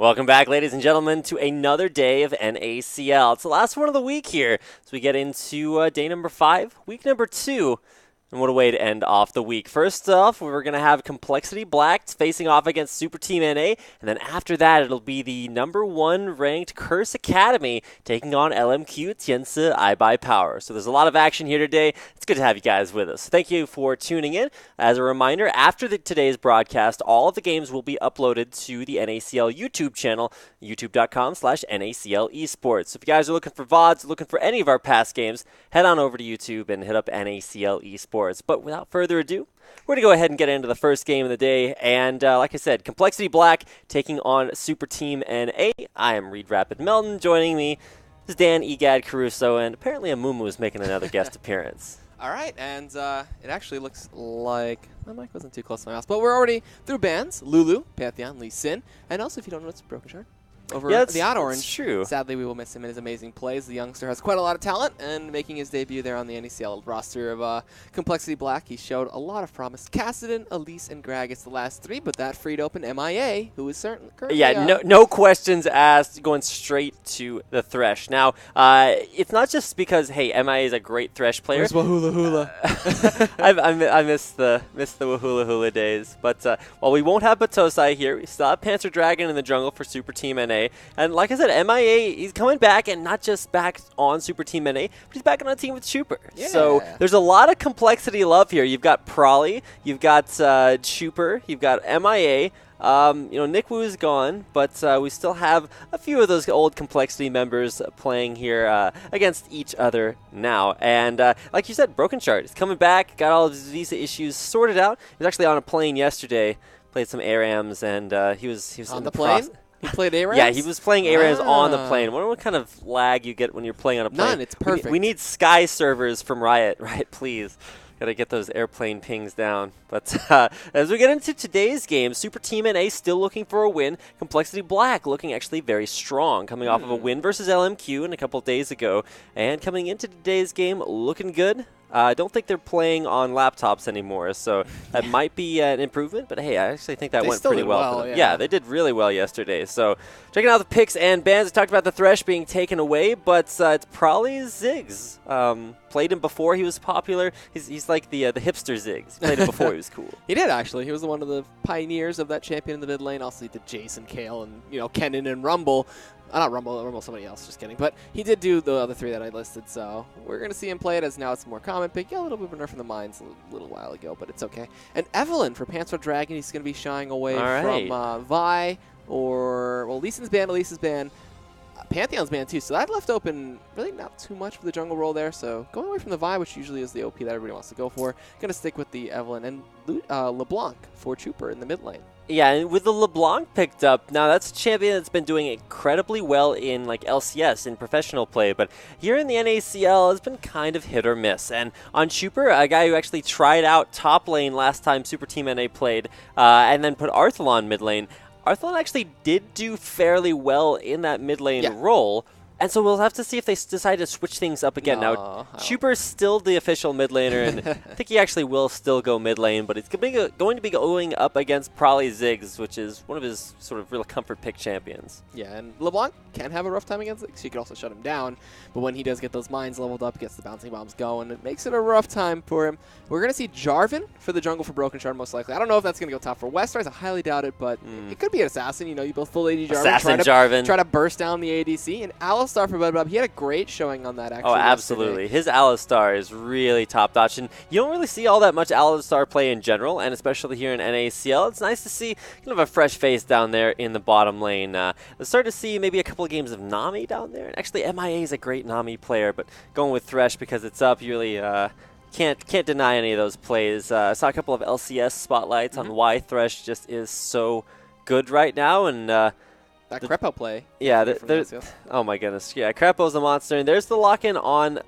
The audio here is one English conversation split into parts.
Welcome back, ladies and gentlemen, to another day of NACL. It's the last one of the week here as we get into day number 5, week number 2. And what a way to end off the week. First off, we're going to have CompLexity Black facing off against Super Team NA. And then after that, it'll be the number 1 ranked Curse Academy taking on LMQ Tianzi iBuy Power. So there's a lot of action here today. It's good to have you guys with us. Thank you for tuning in. As a reminder, after today's broadcast, all of the games will be uploaded to the NACL YouTube channel, youtube.com/NACL Esports. So if you guys are looking for VODs, looking for any of our past games, head on over to YouTube and hit up NACL Esports. But without further ado, we're going to go ahead and get into the first game of the day. And like I said, CompLexity Black taking on Super Team NA. I am Reed Rapid Melton. Joining me is Dan Egad Caruso, and apparently Amumu is making another guest appearance. All right, and it actually looks like my mic wasn't too close to my mouth, but we're already through bands. Lulu, Pantheon, Lee Sin, and also, if you don't know, it's Broken Shard. Over the Odd Orange. It's true. Sadly, we will miss him in his amazing plays. The youngster has quite a lot of talent, and making his debut there on the NACL roster of CompLexity Black, he showed a lot of promise. Kassadin, Elise, and Gragas the last 3, but that freed open MIA, who is currently... Yeah, no questions asked, going straight to the Thresh. Now, it's not just because, hey, MIA is a great Thresh player. Where's Wahula Hula? I miss the Wahula Hula days. But while we won't have Batosai here, we still have Panzer Dragon in the jungle for Super Team NA. And like I said, MIA, he's coming back, and not just back on Super Team NA, but he's back on a team with Chuper. Yeah. So there's a lot of CompLexity love here. You've got Prolly, you've got Chuper, you've got MIA. Nick Woo's gone, but we still have a few of those old CompLexity members playing here against each other now. And like you said, Broken Shard is coming back, got all of his visa issues sorted out. He was actually on a plane yesterday, played some ARAMs, and he was on in the plane? He played ARAMs? Yeah, he was playing ARAMs on the plane. I wonder what kind of lag you get when you're playing on a plane. None, it's perfect. We need Sky servers from Riot, please. Got to get those airplane pings down. But as we get into today's game, Super Team NA still looking for a win. CompLexity Black looking actually very strong, coming off of a win versus LMQ a couple days ago. And coming into today's game looking good. I don't think they're playing on laptops anymore, so that might be an improvement. But hey, I actually think that went pretty well for them. Yeah, they did really well yesterday. So checking out the picks and bans. I talked about the Thresh being taken away, but it's probably Ziggs. Played him before he was popular. He's like the hipster Ziggs. Played him before he was cool. He did, actually. He was one of the pioneers of that champion in the mid lane. Also, he did Jason, Kale, and Kennen and Rumble. Not Rumble, somebody else, just kidding. But he did do the other 3 that I listed, so we're going to see him play it as now it's a more common pick. Yeah, a little bit of a nerf in the mines a little while ago, but it's okay. And Evelyn for Panzer Dragon, he's going to be shying away from Vi Lee Sin's ban, Elise's ban, Pantheon's ban too, so that left open really not too much for the jungle role there, so going away from the Vi, which usually is the OP that everybody wants to go for, going to stick with the Evelyn and LeBlanc for Chuper in the mid lane. Yeah, and with the LeBlanc picked up, now that's a champion that's been doing incredibly well in like LCS, in professional play, but here in the NACL has been kind of hit or miss. And on Chuper, a guy who actually tried out top lane last time Super Team NA played, and then put Arthalon mid lane, Arthalon actually did do fairly well in that mid lane role. And so we'll have to see if they decide to switch things up again. Now, Chuper's still the official mid laner, and I think he actually will still go mid lane, but it's going to be going up against probably Ziggs, which is one of his sort of real comfort pick champions. Yeah, and LeBlanc can have a rough time against Ziggs. You could also shut him down, but when he does get those mines leveled up, gets the bouncing bombs going, it makes it a rough time for him. We're going to see Jarvan for the jungle for Broken Shard, most likely. I don't know if that's going to go top for Westeros. I highly doubt it, but it could be an assassin. You both full AD Jarvan. Try to burst down the ADC, and Alistar for Bud Bob. He had a great showing on that, actually. Oh, absolutely. His Alistar is really top-notch, and you don't really see all that much Alistar play in general, and especially here in NACL. It's nice to see kind of a fresh face down there in the bottom lane. Let's start to see maybe a couple of games of Nami down there. And actually, MIA is a great Nami player, but going with Thresh because it's up, you really can't deny any of those plays. I saw a couple of LCS spotlights on why Thresh just is so good right now, and that Crepo play. Yeah, oh my goodness. Yeah, Crepo's a monster, and there's the lock-in on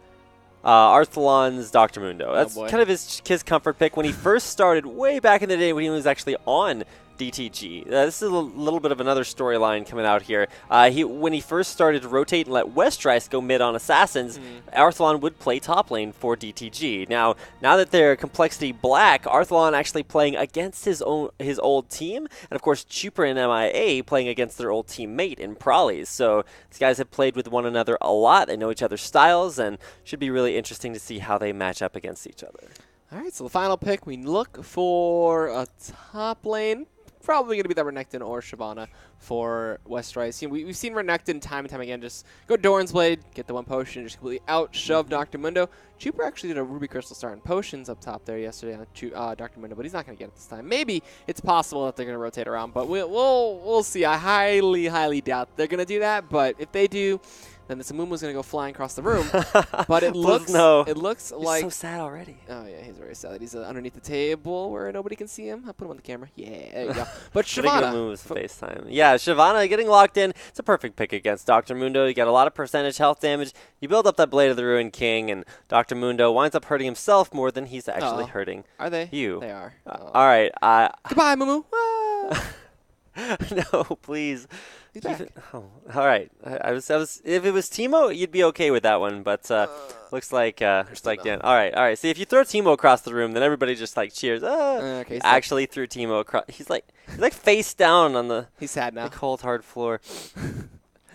Arthalon's Dr. Mundo. That's kind of his comfort pick when he first started way back in the day when he was actually on DTG. This is a little bit of another storyline coming out here. When he first started to rotate and let Westrice go mid on Assassins, Arthalon would play top lane for DTG. Now that they're Complexity Black, Arthalon actually playing against his old team, and of course Chuper and MIA playing against their old teammate in Prollies. So these guys have played with one another a lot. They know each other's styles, and should be really interesting to see how they match up against each other. All right, so the final pick, we look for a top lane. Probably going to be that Renekton or Shyvana for Westrice. You know, we've seen Renekton time and time again just go Doran's Blade, get the one potion, just completely out-shove Dr. Mundo. Chuper actually did a Ruby Crystal Star and potions up top there yesterday on Dr. Mundo, but he's not going to get it this time. Maybe it's possible that they're going to rotate around, but we'll see. I highly doubt they're going to do that, but if they do, then the Samumu's going to go flying across the room. But it looks like... He's so sad already. Oh, yeah, he's very sad. He's underneath the table where nobody can see him. I'll put him on the camera. Yeah, there you go. But Shyvana... moves FaceTime. Yeah, Shyvana getting locked in. It's a perfect pick against Dr. Mundo. You get a lot of percentage health damage. You build up that Blade of the Ruined King, and Dr. Mundo winds up hurting himself more than he's actually hurting Are they? you. They are. All right. Goodbye, Mumu. No, please. He's back. All right. I was. If it was Teemo, you'd be okay with that one, but looks like Dan. All right. See, if you throw Teemo across the room, then everybody just like cheers. Okay, actually threw Teemo across. He's like face down on the. He's sad now. The cold hard floor.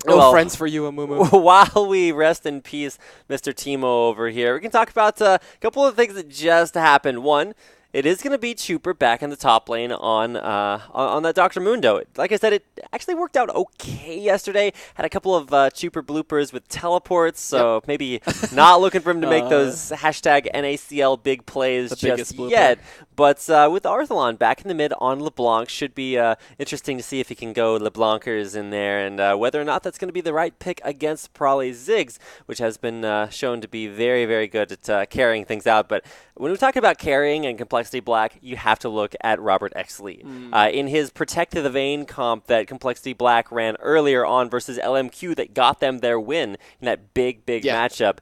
No friends for you, Amumu. While we rest in peace, Mr. Teemo over here, we can talk about a couple of things that just happened. One, it is going to be Chuper back in the top lane on that Dr. Mundo. Like I said, it actually worked out okay yesterday. Had a couple of Chuper bloopers with teleports, so maybe not looking for him to make those hashtag NACL big plays just yet. But with Arthalon back in the mid on LeBlanc, should be interesting to see if he can go LeBlancers in there, and whether or not that's going to be the right pick against Prolly Ziggs, which has been shown to be very, very good at carrying things out. But when we talk about carrying and Complexity Black, you have to look at Robert Exley. In his Protect the Vein comp that Complexity Black ran earlier on versus LMQ that got them their win in that big matchup,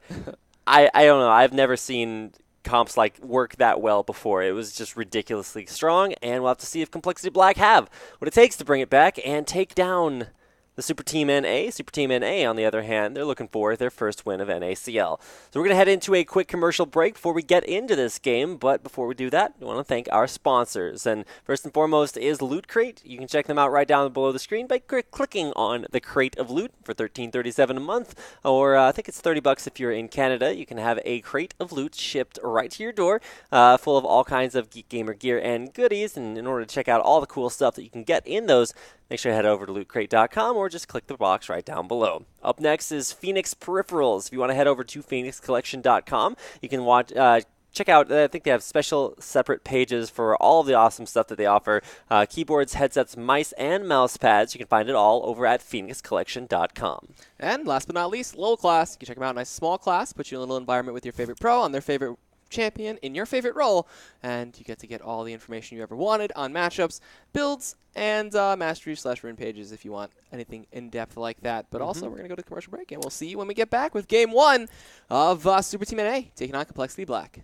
I don't know. I've never seen comps like work that well before. It was just ridiculously strong, and we'll have to see if Complexity Black have what it takes to bring it back and take down the Super Team NA. Super Team NA, on the other hand, they're looking for their first win of NACL. So we're going to head into a quick commercial break before we get into this game, but before we do that, we want to thank our sponsors. And first and foremost is Loot Crate. You can check them out right down below the screen by clicking on the Crate of Loot for $13.37 a month, or I think it's $30 if you're in Canada. You can have a Crate of Loot shipped right to your door, full of all kinds of Geek Gamer gear and goodies. And in order to check out all the cool stuff that you can get in those, make sure to head over to lootcrate.com or just click the box right down below. Up next is Phoenix Peripherals. If you want to head over to phoenixcollection.com, you can check out, I think they have special separate pages for all of the awesome stuff that they offer. Keyboards, headsets, mice, and mouse pads. You can find it all over at phoenixcollection.com. And last but not least, Lowell Class. You can check them out. Nice small class. Put you in a little environment with your favorite pro on their favorite champion in your favorite role, and you get to get all the information you ever wanted on matchups, builds, and mastery/rune pages if you want anything in-depth like that. But also, we're going to go to commercial break, and we'll see you when we get back with Game 1 of Super Team NA taking on Complexity Black.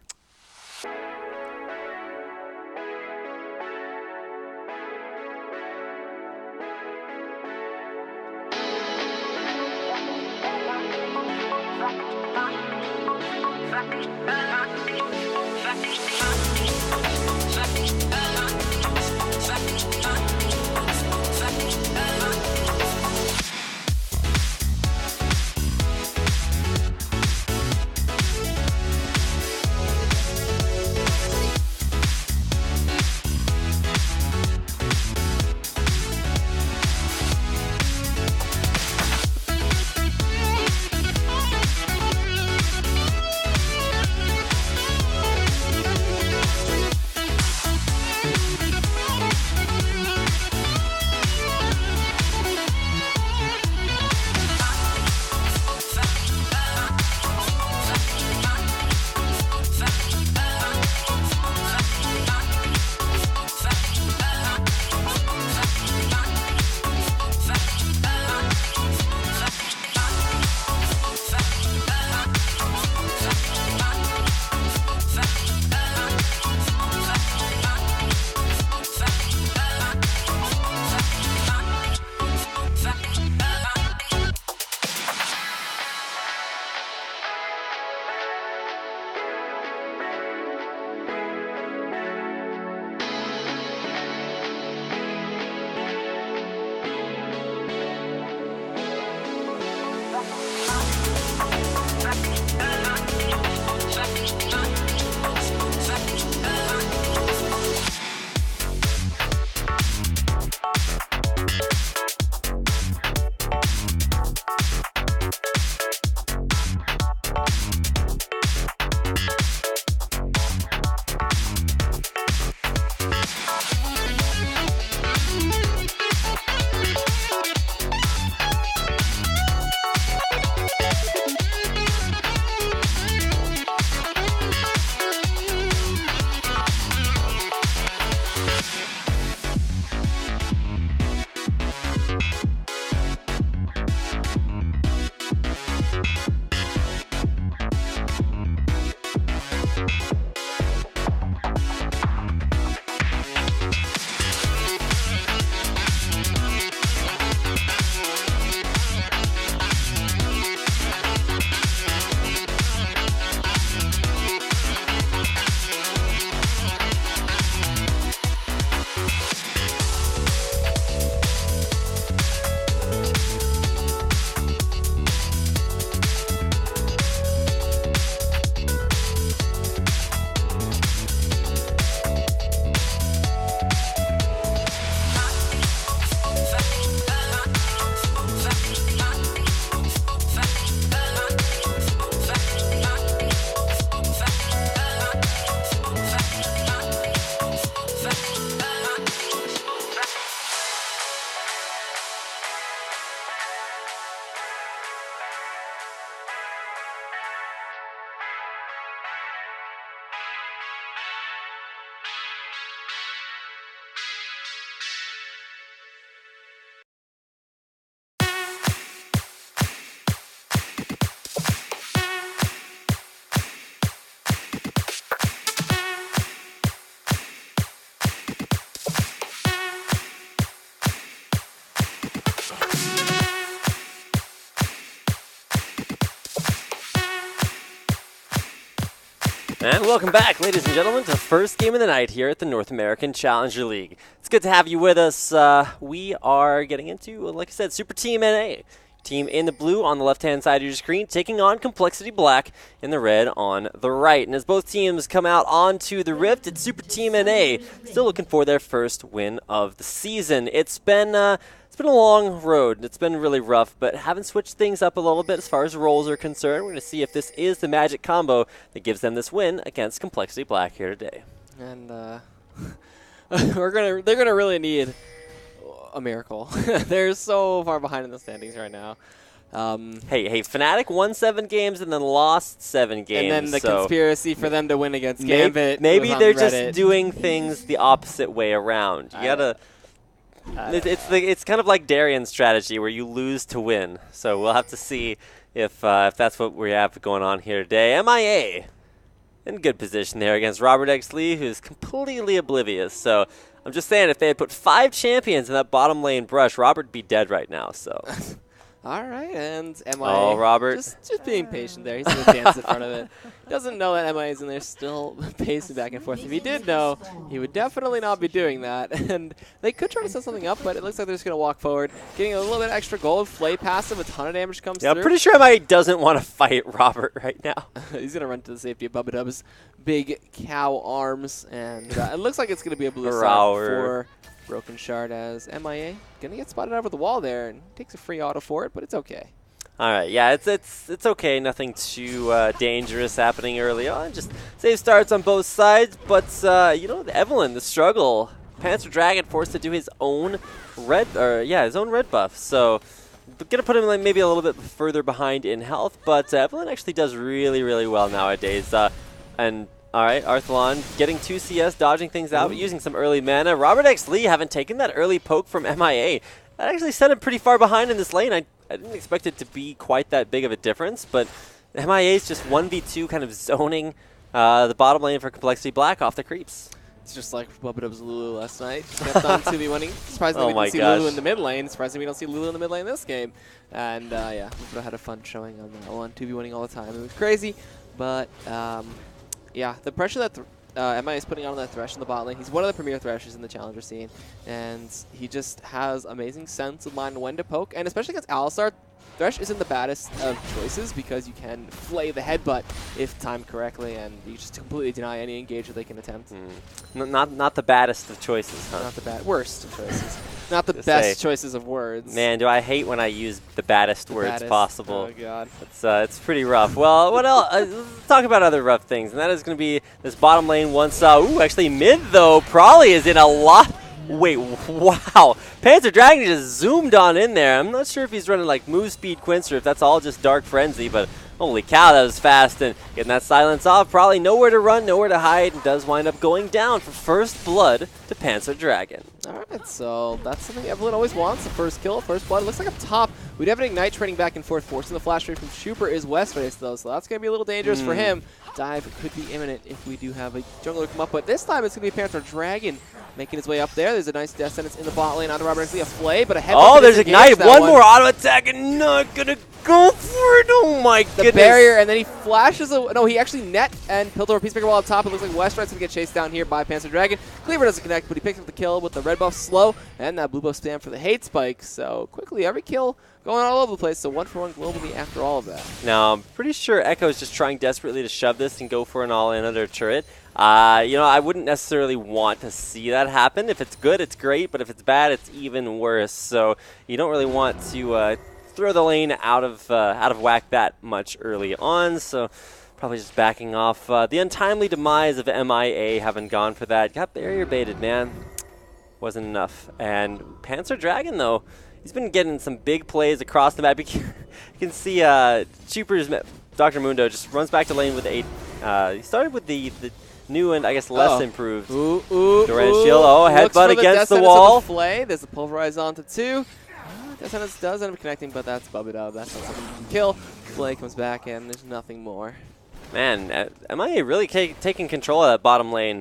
And welcome back, ladies and gentlemen, to the first game of the night here at the North American Challenger League. It's good to have you with us. We are getting into, like I said, Super Team NA. Team in the blue on the left-hand side of your screen, taking on CompLexity Black in the red on the right. And as both teams come out onto the Rift, it's Super Team NA, still looking for their first win of the season. It's been a long road. It's been really rough, but having switched things up a little bit as far as roles are concerned. We're going to see if this is the magic combo that gives them this win against CompLexity Black here today. And they're gonna really need a miracle. They're so far behind in the standings right now. Hey, Fnatic won 7 games and then lost 7 games. And then the so conspiracy for them to win against Gambit. Maybe was on they're Reddit. just doing things the opposite way around. You gotta. It's kind of like Darian's strategy where you lose to win. So we'll have to see if that's what we have going on here today. MIA in good position there against Robert X. Lee, who's completely oblivious. So I'm just saying, if they had put 5 champions in that bottom lane brush, Robert would be dead right now. So. All right, and MIA. Oh, Robert. Just being patient there. He's going to dance in front of it. He doesn't know that MIA is in there still pacing back and forth. If he did know, he would definitely not be doing that. And they could try to set something up, but it looks like they're just going to walk forward, getting a little bit extra gold. Flay passive, a ton of damage comes through. I'm pretty sure MIA doesn't want to fight Robert right now. He's going to run to the safety of Bubba Dub's big cow arms, and it looks like it's going to be a blue start for Broken Shard as MIA going to get spotted over the wall there and takes a free auto for it, but it's okay. All right, yeah, it's okay. Nothing too dangerous happening early on. Just save starts on both sides, but Evelyn, the struggle. Panzer Dragon forced to do his own red buff. So gonna put him maybe a little bit further behind in health, but Evelyn actually does really, really well nowadays. And all right, Arthalon getting 2 CS, dodging things out, but using some early mana. Robert X. Lee having taken that early poke from MIA. That actually set him pretty far behind in this lane. I didn't expect it to be quite that big of a difference, but MIA is just 1v2 kind of zoning the bottom lane for CompLexity Black off the creeps. It's just like Bubba Dub's Lulu last night. Kept on 2v1ing. Surprisingly, we didn't see Lulu in the mid lane. Surprisingly, we don't see Lulu in the mid lane this game. And yeah, Bubba had a fun showing on that one, 2v1ing all the time. It was crazy, but yeah, the pressure that MIA is putting on that Thresh in the bot lane. He's one of the premier Threshers in the Challenger scene, and he just has amazing sense of mind when to poke, and especially against Alistar, Thresh isn't the baddest of choices because you can flay the headbutt if timed correctly, and you just completely deny any engage that they can attempt. Not the baddest of choices, huh? Not the worst of choices. Not the best choices of words. Man, do I hate when I use the baddest words possible. Oh, God. It's pretty rough. Well, what else? Let's talk about other rough things, and that is going to be this bottom lane once. Actually mid, though. Probably is in a lot. Wait, wow. Panzer Dragon just zoomed on in there. I'm not sure if he's running like move speed Quince or if that's all just Dark Frenzy, but holy cow, that was fast. And getting that silence off, probably nowhere to run, nowhere to hide, and does wind up going down for first blood to Panzer Dragon. All right, so that's something Evelyn always wants, the first kill, first blood. It looks like up top, we'd have an Ignite trading back and forth, forcing the flash rate from Schuper is West Race, though, so that's going to be a little dangerous for him. Dive could be imminent if we do have a jungler come up, but this time it's going to be Panzer Dragon making his way up there. There's a nice death sentence in the bot lane onto Robert X. Lee, a flay, but a head. Oh, there's Ignite, one more auto attack, and not going to go for it. Oh my goodness. The barrier, and then he flashes no, he actually net and pilled over Peacemaker while up top. It looks like Westright's going to get chased down here by Panzer Dragon. Cleaver doesn't connect, but he picks up the kill with the red buff slow and that blue buff spam for the hate spike. So quickly, every kill going all over the place. So 1-for-1 globally after all of that. Now, I'm pretty sure Echo is just trying desperately to shove this and go for an all-in under turret. I wouldn't necessarily want to see that happen. If it's good, it's great, but if it's bad, it's even worse. So you don't really want to throw the lane out of whack that much early on. So probably just backing off. The untimely demise of MIA having gone for that. Got barrier baited, man. Wasn't enough. And Panzer Dragon, though, he's been getting some big plays across the map. You can see Chuper's Dr. Mundo just runs back to lane with 8. He started with the new and I guess less improved Duran Shield. Oh, headbutt against the wall. Flay. There's a pulverize onto 2. Death Sentence does end up connecting, but that's Bubba Dub. That's not something you can kill. Flay comes back and there's nothing more. Man, MIA really taking control of that bottom lane.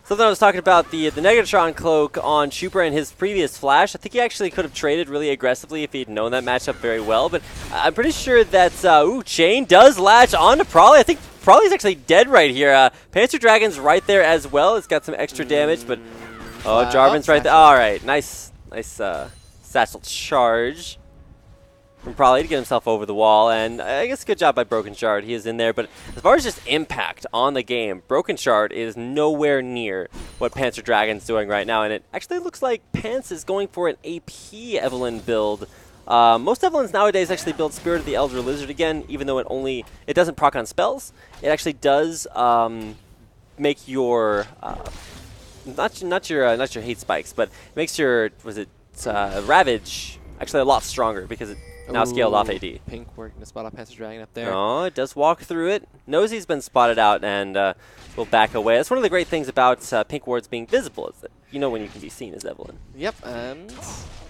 Something I was talking about, the Negatron cloak on Schuper and his previous flash. I think he actually could have traded really aggressively if he'd known that matchup very well. But I'm pretty sure that Chain does latch onto Probably. I think Probably actually dead right here. Panzer Dragon's right there as well. It's got some extra damage, but Jarvan's right there. All right, nice satchel charge from Probably to get himself over the wall, and I guess good job by Broken Shard. He is in there, but as far as just impact on the game, Broken Shard is nowhere near what Panzer Dragon's doing right now, and it actually looks like Pants is going for an AP Evelynn build. Most Evelyns nowadays actually build Spirit of the Elder Lizard again, even though it doesn't proc on spells. It actually does make your not your hate spikes, but it makes your Ravage actually a lot stronger because it now scaled off AD. Pink working to spot out Panzer Dragon up there. Oh, it does walk through it. Knows he's been spotted out and will back away. That's one of the great things about Pink wards being visible, is that you know when you can be seen as Evelynn. Yep, and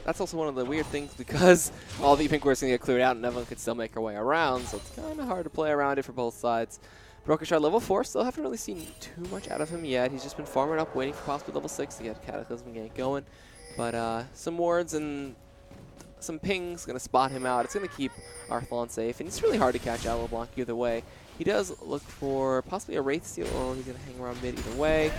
that's also one of the weird things because all the Pink wards can get cleared out and Evelynn could still make her way around, so it's kind of hard to play around it for both sides. Broken Shard level 4, still haven't really seen too much out of him yet. He's just been farming up, waiting for possibly level 6 to get Cataclysm and get it going. But some wards and some pings going to spot him out. It's going to keep Arthlon safe, and it's really hard to catch out LeBlanc either way. He does look for possibly a Wraith Steal, or he's going to hang around mid either way.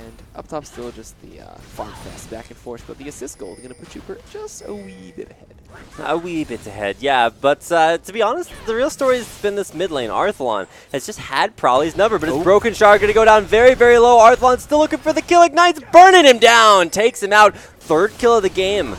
And up top still just the farm fest back and forth, but the assist goal is going to put Chuper just a wee bit ahead. A wee bit ahead, yeah. But to be honest, the real story has been this mid lane. Arthlon has just had Probably's number, but his Broken Shard going to go down very, very low. Arthlon still looking for the kill. Ignite's burning him down. Takes him out. Third kill of the game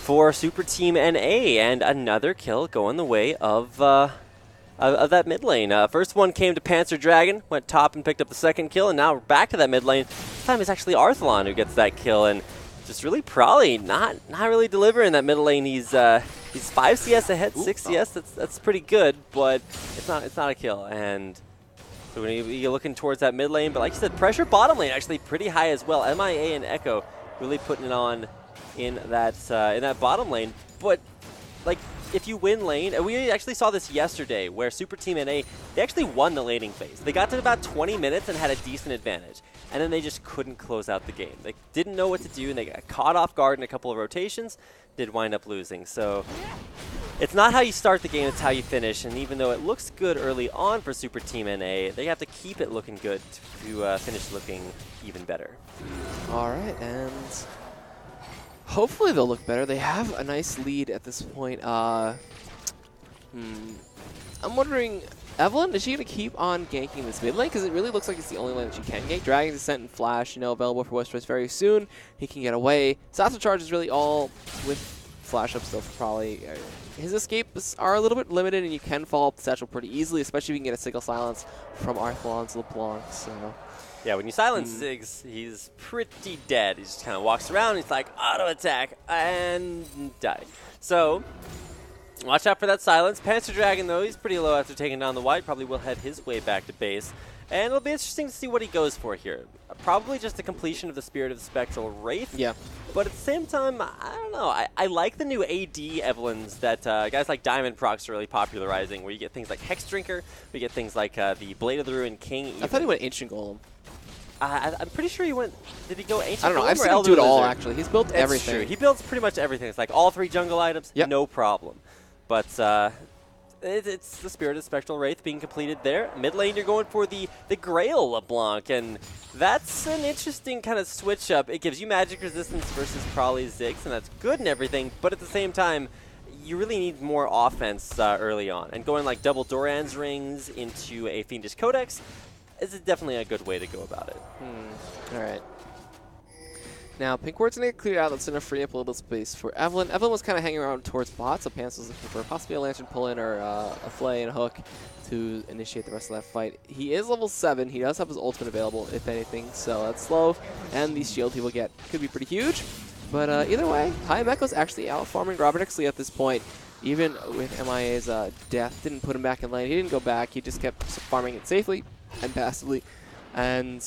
for Super Team NA, and another kill going the way of that mid lane. First one came to Panzer Dragon, went top and picked up the second kill, and now we're back to that mid lane. This time it's actually Arthlon who gets that kill, and just really Probably not really delivering that middle lane. He's 5 CS ahead, 6 CS. That's pretty good, but it's not a kill. And so when you're looking towards that mid lane, but like you said, pressure bottom lane actually pretty high as well. MIA and Echo really putting it on in that bottom lane. But like, if you win lane, and we actually saw this yesterday where Super Team NA, they actually won the laning phase. They got to about 20 minutes and had a decent advantage, and then they just couldn't close out the game. They didn't know what to do, and they got caught off guard in a couple of rotations, did wind up losing. So it's not how you start the game, it's how you finish, and even though it looks good early on for Super Team NA, they have to keep it looking good to finish looking even better. All right, and hopefully they'll look better. They have a nice lead at this point. I'm wondering, Evelynn, is she going to keep on ganking this mid lane? Because it really looks like it's the only lane that she can gank. Dragon's Descent and Flash, available for Westeros very soon. He can get away. Satchel Charge is really all with Flash up still for Probably. His escapes are a little bit limited, and you can follow up the Satchel pretty easily, especially if you can get a Signal Silence from Arthlon's LeBlanc. So yeah, when you silence Ziggs, he's pretty dead. He just kind of walks around, he's like, auto attack, and die. So, watch out for that silence. Panzer Dragon, though, he's pretty low after taking down the White. Probably will head his way back to base. And it'll be interesting to see what he goes for here. Probably just the completion of the Spirit of the Spectral Wraith. yeah. But at the same time, I don't know. I like the new AD Evelyns that guys like Diamond Procs are really popularizing, where you get things like Hex Drinker, where you get things like the Blade of the Ruined King. Even. I thought he went Ancient Golem. I'm pretty sure he went. Did he go Ancient? I don't know. Golem I've or seen him Elder do it all, Lizard? actually. He's built It's everything. True. He builds pretty much everything. It's like all 3 jungle items, no problem. But it's the Spirit of Spectral Wraith being completed there. Mid lane, you're going for the Grail LeBlanc, and that's an interesting kind of switch up. It gives you magic resistance versus Probably Ziggs, and that's good and everything, but at the same time, you really need more offense early on. And going like double Doran's rings into a Fiendish Codex is definitely a good way to go about it. All right. Now, Pink Ward's going to get cleared out. That's going to free up a little space for Evelynn. Evelynn was kind of hanging around towards bot, so Pants was looking for possibly a Lantern pull-in or a Flay and a Hook to initiate the rest of that fight. He is level 7. He does have his ultimate available, if anything, so that's slow. And the shield he will get could be pretty huge. But either way, High Echo's actually out-farming Robert Exley at this point. Even with MIA's death, didn't put him back in lane. He didn't go back. He just kept farming it safely and passively. And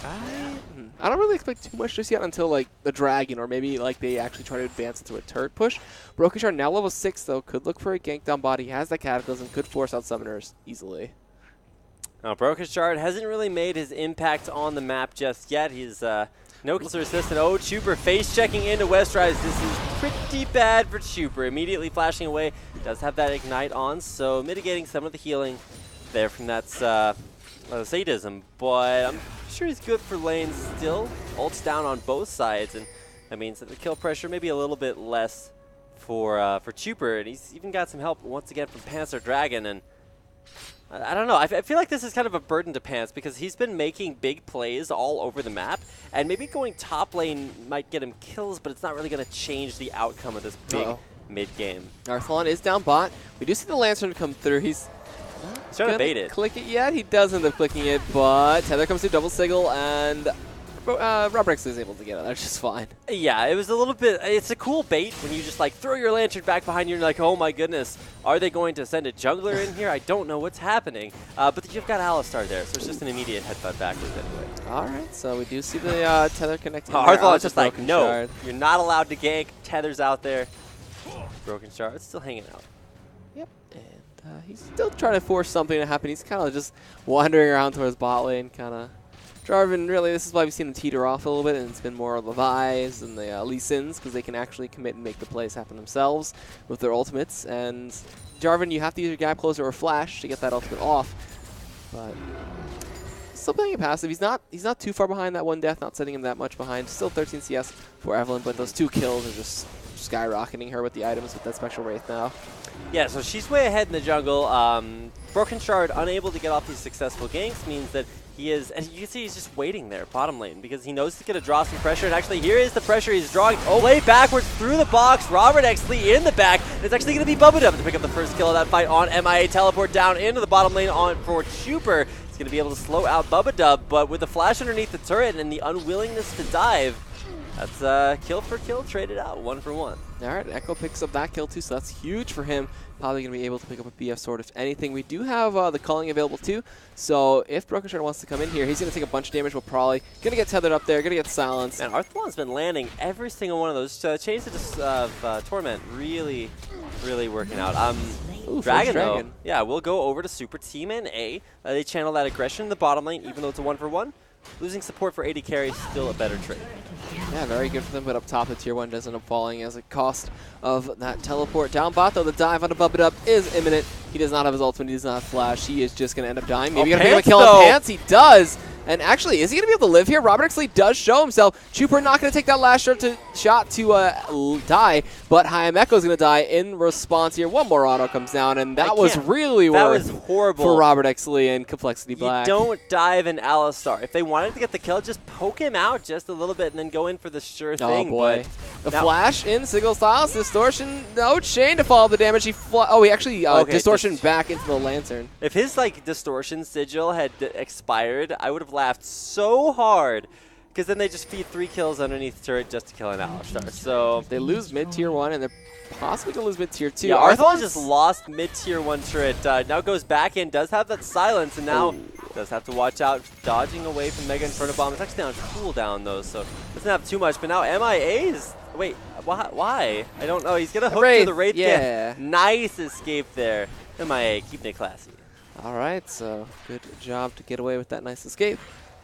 I don't really expect too much just yet until like the dragon, or maybe like they actually try to advance into a turret push. Broken Shard now level 6 though, could look for a gank down bot. He has that Cataclysm, could force out summoners easily. Now, Broken Shard hasn't really made his impact on the map just yet. He's no kills resistant. Oh, Chuper face checking into Westrise. This is pretty bad for Chuper. Immediately flashing away. Does have that ignite on, so mitigating some of the healing. there from that sadism, but I'm sure he's good for lanes still. Ults down on both sides, and that means that the kill pressure maybe a little bit less for Chuper, and he's even got some help once again from Panzer Dragon, and I don't know. I feel like this is kind of a burden to Pants because he's been making big plays all over the map, and maybe going top lane might get him kills, but it's not really going to change the outcome of this big mid-game. Arthalon is down bot. We do see the Lancer come through. He's trying to bait it. Click it yet? He does end up clicking it, but Tether comes through double sigil, and Robrex is able to get it. That's just fine. Yeah, it was a little bit. It's a cool bait when you just like throw your lantern back behind you and you're like, oh my goodness, are they going to send a jungler in here? I don't know what's happening. But you've got Alistar there, so it's just an immediate headbutt backwards anyway. All right, so we do see the Tether connecting. Arthalon's just like, no, you're not allowed to gank. Tether's out there. Broken Shard, it's still hanging out. Yep, and he's still trying to force something to happen. He's kind of just wandering around towards bot lane, kind of. Jarvan, really, this is why we've seen him teeter off a little bit, and it's been more Levi's and the Lee Sins, because they can actually commit and make the plays happen themselves with their ultimates. And Jarvan, you have to use your gap closer or flash to get that ultimate off. But still playing a passive. He's not too far behind that one death, not setting him that much behind. Still 13 CS for Evelyn, but those 2 kills are just skyrocketing her with the items with that Spectral Wraith now. Yeah, so she's way ahead in the jungle. Broken Shard, unable to get off these successful ganks, means that he is, and you can see he's just waiting there, bottom lane, because he knows he's going to draw some pressure, and actually here is the pressure he's drawing. Play backwards through the box, Robert Exley in the back, and it's actually going to be Bubba to pick up the first kill of that fight on MIA. Teleport down into the bottom lane on for Chuper. He's going to be able to slow out Bubba, but with the flash underneath the turret and the unwillingness to dive, that's kill for kill, traded out, 1 for 1. All right, Echo picks up that kill too, so that's huge for him. Probably going to be able to pick up a BF sword if anything. We do have the culling available too, so if Broken Shard wants to come in here, he's going to take a bunch of damage. We'll probably going to get tethered up there, going to get silenced. And Arthalon's been landing every single one of those chains of Torment, really working out. Ooh, Dragon though, yeah, we'll go over to Super Team NA. They channel that aggression in the bottom lane, even though it's a 1 for 1. Losing support for AD carry is still a better trade. Yeah, very good for them, but up top the tier 1 does end up falling as a cost of that teleport. Down bot though, the dive on the Bubba Dub is imminent. He does not have his ultimate, he does not have flash. He is just going to end up dying. Maybe going to pick up a kill on Pants. He does. And actually, is he going to be able to live here? Robert Exley does show himself. Chuper not going to take that last shot to die, but Hayameko is going to die in response here. One more auto comes down, and that was really worth horrible for Robert Exley and CompLexity Black. You don't dive in Alistar. If they wanted to get the kill, just poke him out just a little bit and then go in for the sure thing. Oh boy. The flash in single styles, distortion, no chain to follow the damage. He actually distortion back into the lantern. If his distortion sigil had expired, I would have laughed so hard, because then they just feed 3 kills underneath the turret just to kill an Alistar. So they lose mid tier 1 and they're possibly gonna lose mid tier 2. Yeah, Arthalon just lost mid tier 1 turret. Now goes back in, does have that silence, and now does have to watch out, dodging away from Mega Inferno Bomb. It's actually on cooldown though, so doesn't have too much. But now MIA is why? I don't know. He's gonna hook to the Wraith. Yeah. Nice escape there. MIA keeping it classy. All right, so good job to get away with that nice escape.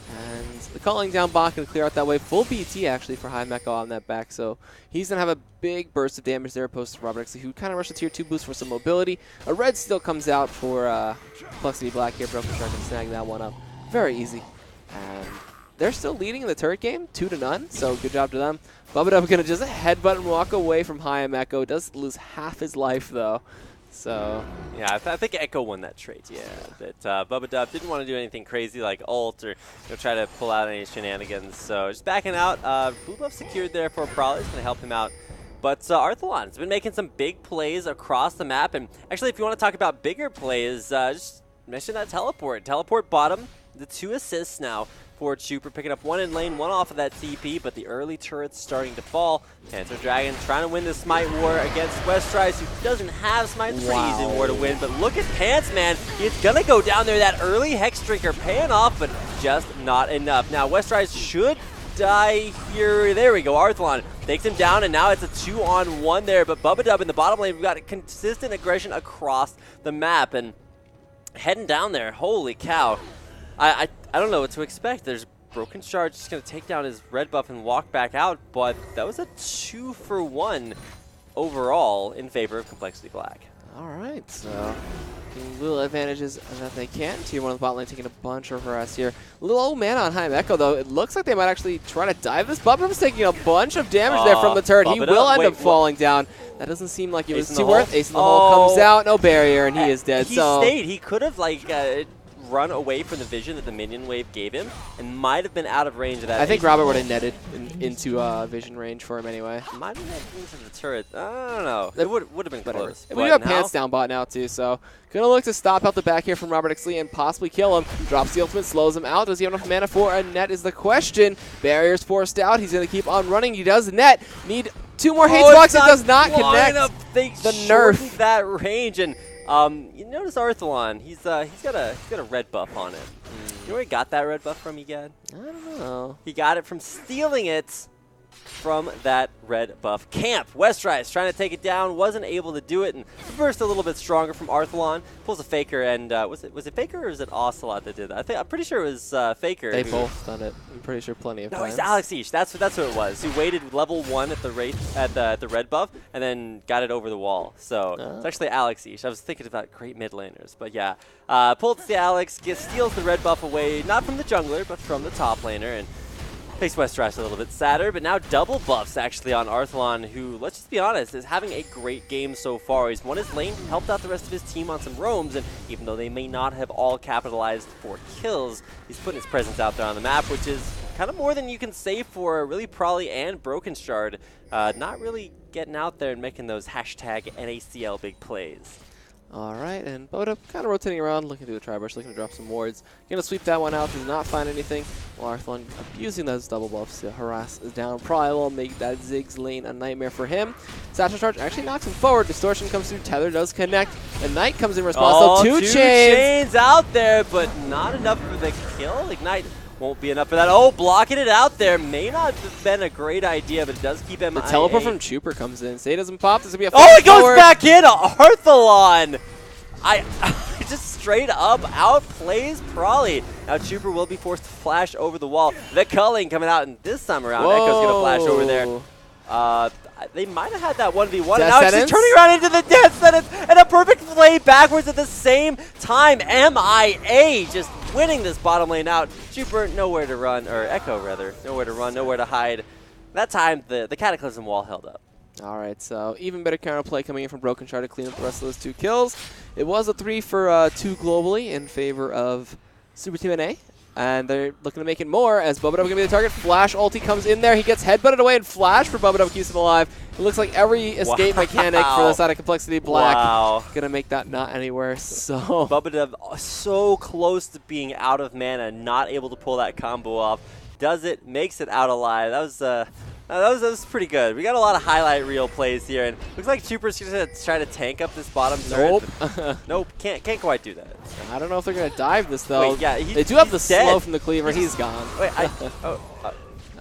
And the calling down bot can clear out that way. Full BT actually for Hayameko on that back, so he's going to have a big burst of damage there opposed to Robert Exley, who kind of rushed the tier 2 boost for some mobility. A red still comes out for CompLexity Black here. Broken Shard can snag that one up. Very easy. And they're still leading in the turret game, 2-0, so good job to them. Bubba Dub going to just headbutt and walk away from Hayameko. Does lose half his life, though. So yeah, I think Echo won that trade. Yeah, but Bubba Dub didn't want to do anything crazy like ult or try to pull out any shenanigans. So just backing out. Blue buff secured there for Probably going to help him out. But Arthalon's been making some big plays across the map. And actually, if you want to talk about bigger plays, just mention that teleport. Teleport bottom, the 2 assists now for Chuper, picking up 1 in lane, 1 off of that TP, but the early turret's starting to fall. Panzer Dragon trying to win the Smite War against Westrise, who doesn't have Smite. It's pretty easy war to win, but look at Pants, man. He's gonna go down there, that early Hex Drinker paying off, but just not enough. Now, Westrise should die here. There we go, Arthalon takes him down, and now it's a 2-on-1 there, but Bubba Dub in the bottom lane, we've got consistent aggression across the map, and heading down there, holy cow. I don't know what to expect. There's Broken Shard just going to take down his red buff and walk back out, but that was a 2 for 1 overall in favor of CompLexity Black. All right, so taking little advantages that they can. Tier 1 of the bot lane taking a bunch of harass here. Little old man on High Echo, though. It looks like they might actually try to dive this. Bubnub's taking a bunch of damage there from the turret. He will end up falling down. That doesn't seem like it was too worth. Ace in the hole comes out, no barrier, and he is dead. He stayed. He could have, like, run away from the vision that the minion wave gave him and might have been out of range of that. I think Robert would have netted into vision range for him anyway. Might have netted into the turret. I don't know. It would have been close. We do have pants down bot now too, so gonna look to stop out the back here from Robert Exley and possibly kill him. Drops the ultimate, slows him out. Does he have enough mana for a net is the question. Barriers forced out. He's gonna keep on running. He does net. Need 2 more haste blocks. It does not connect. They the nerf that range, and you notice Arthalon. He's got a red buff on it. You know where he got that red buff from? Egad? I don't know. He got it from stealing it from that red buff camp. Westrise trying to take it down, wasn't able to do it, and burst a little bit stronger from Arthalon. Pulls a Faker, and was it Faker or was it Ocelot that did that? I'm pretty sure it was Faker. They both done it. I'm pretty sure plenty of times. No, it's Alex Ish. That's who it was. He waited level 1 at the the red buff, and then got it over the wall. So it's actually Alex Ish. I was thinking about great mid laners, but yeah, pulls the Alex, steals the red buff away, not from the jungler, but from the top laner, and makes Westrise a little bit sadder, but now double buffs actually on Arthalon, who, let's just be honest, is having a great game so far. He's won his lane, helped out the rest of his team on some roams, and even though they may not have all capitalized for kills, he's putting his presence out there on the map, which is kind of more than you can say for really Prolly and Broken Shard. Not really getting out there and making those hashtag NACL big plays. All right, and Boda kind of rotating around, looking through the tri-brush, looking to drop some wards. Going to sweep that one out, does not find anything. While Arthalon abusing those double buffs to harass down. Probably will make that Ziggs lane a nightmare for him. Satchel Charge actually knocks him forward. Distortion comes through, Tether does connect. And Knight comes in response. So two chains out there, but not enough for the kill. Ignite won't be enough for that. Oh, blocking it out there may not have been a great idea, but it does keep him. The teleport from Chuper comes in. Say it doesn't pop. This will be a it goes back in. Arthalon. I just straight up outplays Prolly. Now Chuper will be forced to flash over the wall. The culling coming out, and this time around, Echo's going to flash over there. They might have had that 1v1, and now she's turning around into the death sentence, and a perfect play backwards at the same time. MIA just winning this bottom lane out. Chuper nowhere to run, or Echo rather, nowhere to run, nowhere to hide. That time, the Cataclysm wall held up. All right, so even better counterplay coming in from Broken Shard to clean up the rest of those 2 kills. It was a 3 for 2 globally in favor of Super Team NA. And they're looking to make it more as Bubba going to be the target. Flash ulti comes in there. He gets headbutted away and flash for Bubba keeps him alive. It looks like every escape mechanic for the side of Complexity Black going to make that not any worse. So Bubba so close to being out of mana, not able to pull that combo off. Does it, makes it out alive. That was pretty good. We got a lot of highlight reel plays here, and looks like Chuper's going to try to tank up this bottom turret. Nope, can't quite do that. I don't know if they're going to dive this, though. Wait, yeah, they do have the slow from the cleaver. He's gone. Wait, all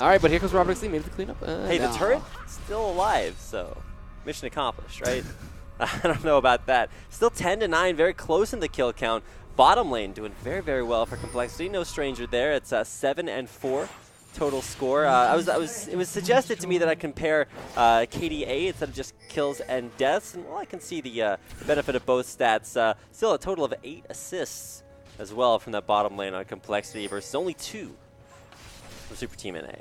right, but here comes Robert Exley, maybe the cleanup. Hey, the turret's still alive, so mission accomplished, right? I don't know about that. Still 10-9, very close in the kill count. Bottom lane doing very, very well for Complexity. No stranger there. It's 7-4. Total score. It was suggested to me that I compare KDA instead of just kills and deaths, and well, I can see the benefit of both stats. Still a total of 8 assists as well from that bottom lane on Complexity versus only 2 from Super Team NA.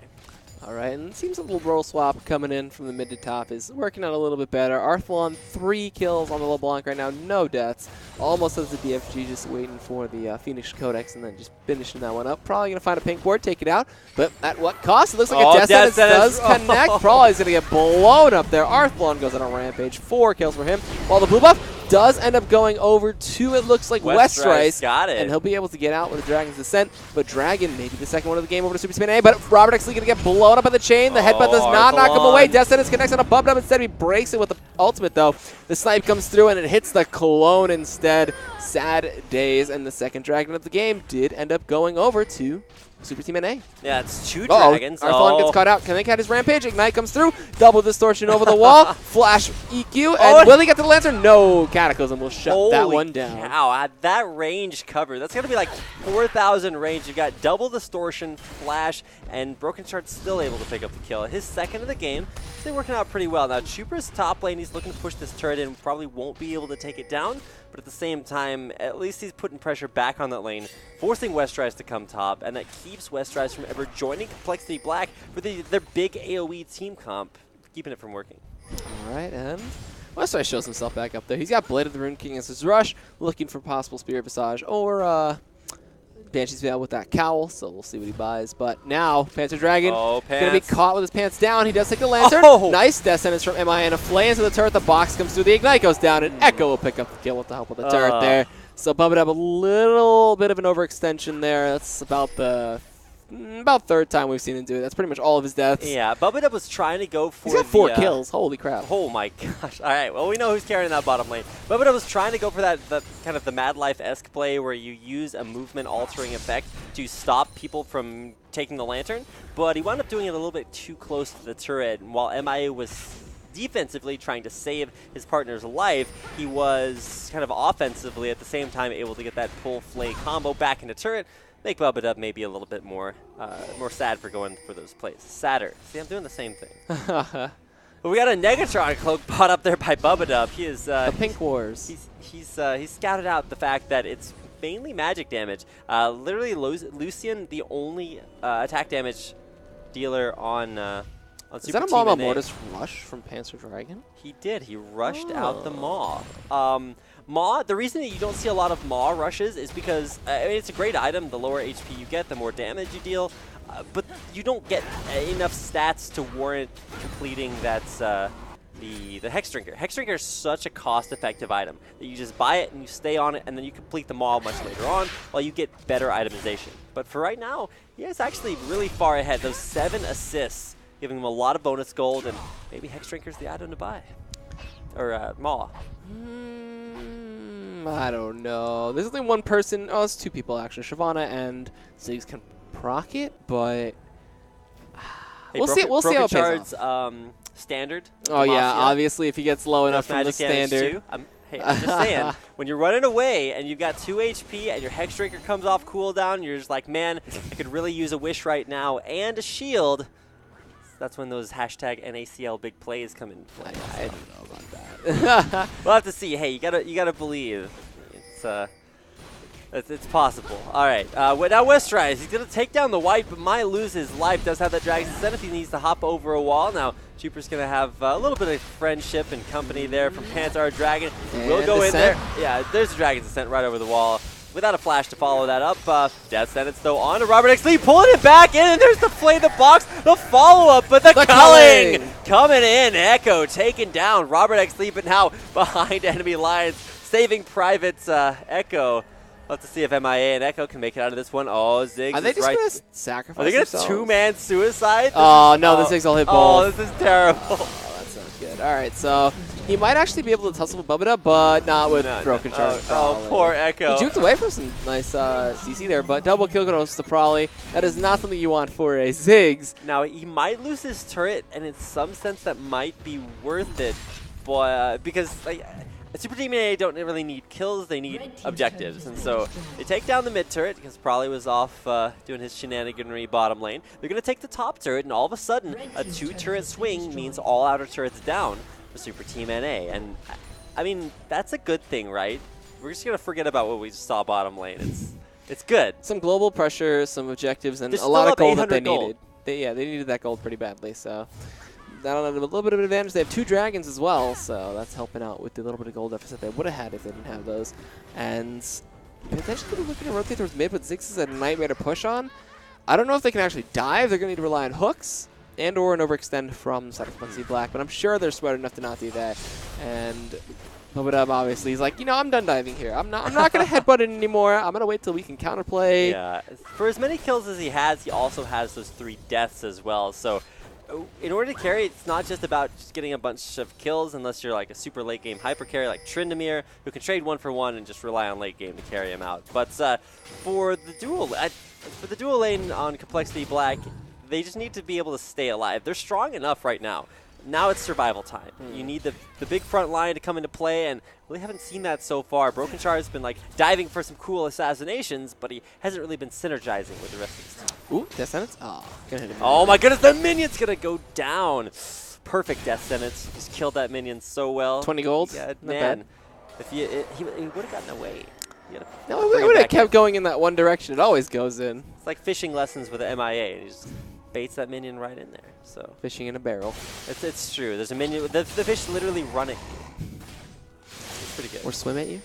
All right, and it seems a little role swap coming in from the mid to top is working out a little bit better. Arthalon, 3 kills on the LeBlanc right now, no deaths. Almost has the DFG, just waiting for the Phoenix Codex and then just finishing that one up. Probably going to find a pink ward, take it out, but at what cost? It looks like a death sentence does connect. Probably is going to get blown up there. Arthalon goes on a rampage, 4 kills for him, while the blue buff does end up going over to, it looks like, Westrise. Got it. And he'll be able to get out with the Dragon's Descent. But Dragon, maybe the second one of the game over to Super Team NA. But Robert actually going to get blown up on the chain. The headbutt does not knock him away. Death Sentence connects on a bump up instead. He breaks it with the ultimate, though. The snipe comes through, and it hits the clone instead. Sad days. And the second Dragon of the game did end up going over to Super Team NA. Yeah, it's 2 dragons. Arthalon gets caught out. Can they catch his rampage? Ignite comes through. Double distortion over the wall. Flash EQ. And will he get to the Lancer? No. Cataclysm will shut that one down. Wow, at that range cover, that's going to be like 4,000 range. You've got double distortion, flash, and Broken Shard still able to pick up the kill. His second of the game. They're working out pretty well. Now, Chuper's top lane, he's looking to push this turret in, probably won't be able to take it down, but at the same time, at least he's putting pressure back on that lane, forcing Westrise to come top, and that keeps Westrise from ever joining Complexity Black for their big AoE team comp, keeping it from working. All right, and Westrise shows himself back up there. He's got Blade of the Rune King as his rush, looking for possible Spirit Visage or Banshee's Veil with that cowl, so we'll see what he buys. But now, Panther Dragon going to be caught with his pants down. He does take the Lantern. Oh. Nice Death Sentence from MI and a flay into the turret. The box comes through. The Ignite goes down, and Echo will pick up the kill with the help of the turret there. So Bubba a little bit of an overextension there. That's about the third time we've seen him do it. That's pretty much all of his deaths. Yeah, Bubba was trying to go for He's got 4 kills. Holy crap. Oh my gosh. All right, well, we know who's carrying that bottom lane. Bubba was trying to go for that kind of the Mad Life-esque play where you use a movement-altering effect to stop people from taking the Lantern, but he wound up doing it a little bit too close to the turret, and while MIA was defensively trying to save his partner's life, he was kind of offensively at the same time able to get that pull flay combo back into turret, make Bubba maybe a little bit more sad for going for those plays. Sadder. See, I'm doing the same thing. But we got a Negatron cloak bought up there by Bubba. He is the Pink Wars. He's scouted out the fact that it's mainly magic damage. Literally, Lucian, the only attack damage dealer on Super Is that a Team Maw NA. Mortis rush from Panzer Dragon? He did. He rushed out the Maw. Maw, the reason that you don't see a lot of Maw rushes is because, I mean, it's a great item. The lower HP you get, the more damage you deal. But you don't get enough stats to warrant completing the Hex Drinker. Hex Drinker is such a cost-effective item that you just buy it and you stay on it, and then you complete the Maw much later on while you get better itemization. But for right now, he is actually really far ahead. Those 7 assists, giving him a lot of bonus gold, and maybe Hex Drinker's the item to buy. Or Maw. I don't know. There's only one person. Oh, it's 2 people actually. Shyvana and Ziggs can proc it, but Hey, we'll see how it pays off. Standard. Oh yeah, Mafia. obviously if he gets low enough from the standard. Hey, I'm just saying, when you're running away and you've got 2 HP and your Hex Drinker comes off cooldown, you're just like, man, I could really use a wish right now and a shield. That's when those hashtag NACL big plays come into play. I don't know about that. We'll have to see. Hey, you gotta believe. It's possible. All right. Now Westrise, he's gonna take down the white, but might lose his life. Does have that Dragon's Descent if he needs to hop over a wall. Now Chuper's gonna have a little bit of friendship and company there from Panzer Dragon. We'll go in there. Yeah, there's the Dragon's Descent right over the wall. Without a flash to follow that up. Death Sentence though on to Robert X. Lee, pulling it back in, and there's the flay, the box, the follow-up, but the culling coming in. Echo taken down Robert X. Lee, but now behind enemy lines, saving Private Echo. Let's see if MIA and Echo can make it out of this one. Oh, Ziggs Are they just right. going to sacrifice Are they going to themselves? 2-man suicide? Oh, no, the Ziggs will hit both. Oh, this is terrible. Oh, that sounds good. All right, so he might actually be able to tussle with Bubba, but not with Broken Charge. Oh, poor Echo. He juked away for some nice CC there, but double kill goes to Prolly. That is not something you want for a Ziggs. Now, he might lose his turret, and in some sense that might be worth it, but because Super Team NA don't really need kills, they need objectives. And so they take down the mid turret because Prolly was off doing his shenaniganry bottom lane. They're going to take the top turret, and all of a sudden, a 2-turret swing means all outer turrets down for Super Team NA. And, I mean, that's a good thing, right? We're just going to forget about what we just saw bottom lane. It's good. Some global pressure, some objectives, and They're a lot of still up gold that they 800 gold. needed. They needed that gold pretty badly, so that'll have a little bit of an advantage. They have 2 dragons as well, so that's helping out with the little bit of gold deficit they would have had if they didn't have those. And potentially looking to rotate towards mid, but Ziggs is a nightmare to push on. I don't know if they can actually dive. They're going to need to rely on hooks and or an overextend from Complexity Black, but I'm sure they're smart enough to not do that. And Bubba obviously he's like, you know, I'm done diving here. I'm not going to headbutt it anymore. I'm going to wait till we can counterplay. Yeah, for as many kills as he has, he also has those 3 deaths as well. So in order to carry, it's not just about just getting a bunch of kills unless you're like a super late game hyper carry like Tryndamere, who can trade 1 for 1 and just rely on late game to carry him out. But for the dual lane on Complexity Black, they just need to be able to stay alive. They're strong enough right now. Now it's survival time. You need the big front line to come into play, and we haven't seen that so far. Broken Char has been like diving for some cool assassinations, but he hasn't really been synergizing with the rest of his team. Ooh, Death Sentence? Oh, gonna hit him. Oh my goodness, the minion's gonna go down. perfect death sentence. Just killed that minion so well. 20 gold. Yeah, Not man. bad. If he would have gotten away. No, it would have kept going in that one direction. It always goes in. It's like fishing lessons with an MIA. And he just baits that minion right in there. So Fishing in a barrel. it's true. There's a minion. The fish literally run at you. It's pretty good. Or swim at you?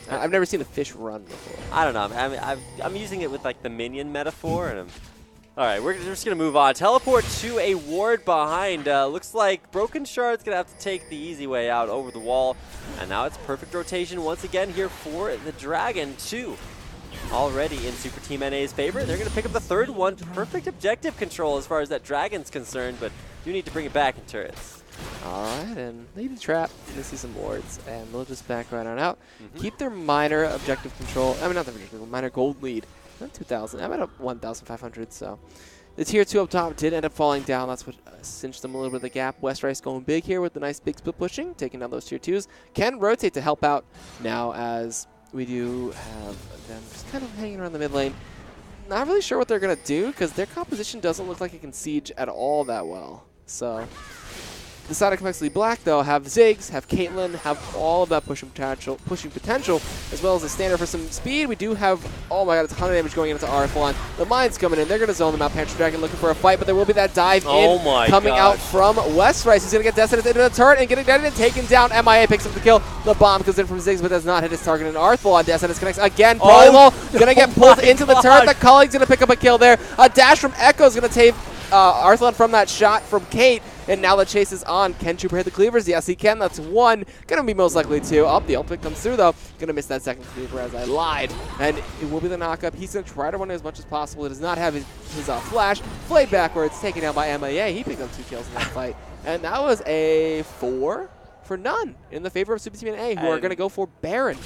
I've never seen a fish run before. I don't know. I mean, I'm using it with like the minion metaphor, and all right, we're just gonna move on. Teleport to a ward behind. Looks like Broken Shard's gonna have to take the easy way out over the wall, and now it's perfect rotation once again here for the Dragon 2. Already in Super Team NA's favor. They're gonna pick up the third one. Perfect objective control as far as that Dragon's concerned, but you need to bring it back in turrets. All right, and they need a trap. They see some wards, and they'll just back right on out. Keep their minor objective control. I mean, not the minor gold lead. Not 2,000. I'm at 1,500, so. The tier 2 up top did end up falling down. That's what cinched them a little bit of the gap. West Rice going big here with the nice big split pushing, taking down those tier 2s. Can rotate to help out now as we do have them just kind of hanging around the mid lane. Not really sure what they're going to do because their composition doesn't look like it can siege at all that well. So the side of CompLexity Black, though, have Ziggs, have Caitlyn, have all of that pushing potential, as well as a standard for some speed. We do have, oh my god, a ton of damage going into Arthlon. The mine's coming in. They're going to zone them out. Panther Dragon looking for a fight, but there will be that dive coming out from West Rice. He's going to get Destined into the turret and getting dead and taken down. MIA picks up the kill. The bomb comes in from Ziggs, but does not hit his target. And Arthlon, Destined connects again. Going to get pulled into the turret. The colleague's going to pick up a kill there. A dash from Echo is going to take Arthlon from that shot from Kate. And now the chase is on. Can Trooper hit the cleavers? Yes, he can. That's one. Gonna be most likely two. Oh, the ultimate comes through, though. Gonna miss that second cleaver as I lied. And it will be the knockup. He's gonna try to run it as much as possible. He does not have his flash. Played backwards, taken down by MIA. He picked up 2 kills in that fight. And that was a 4 for none in the favor of Super Team NA, who are gonna go for Baron.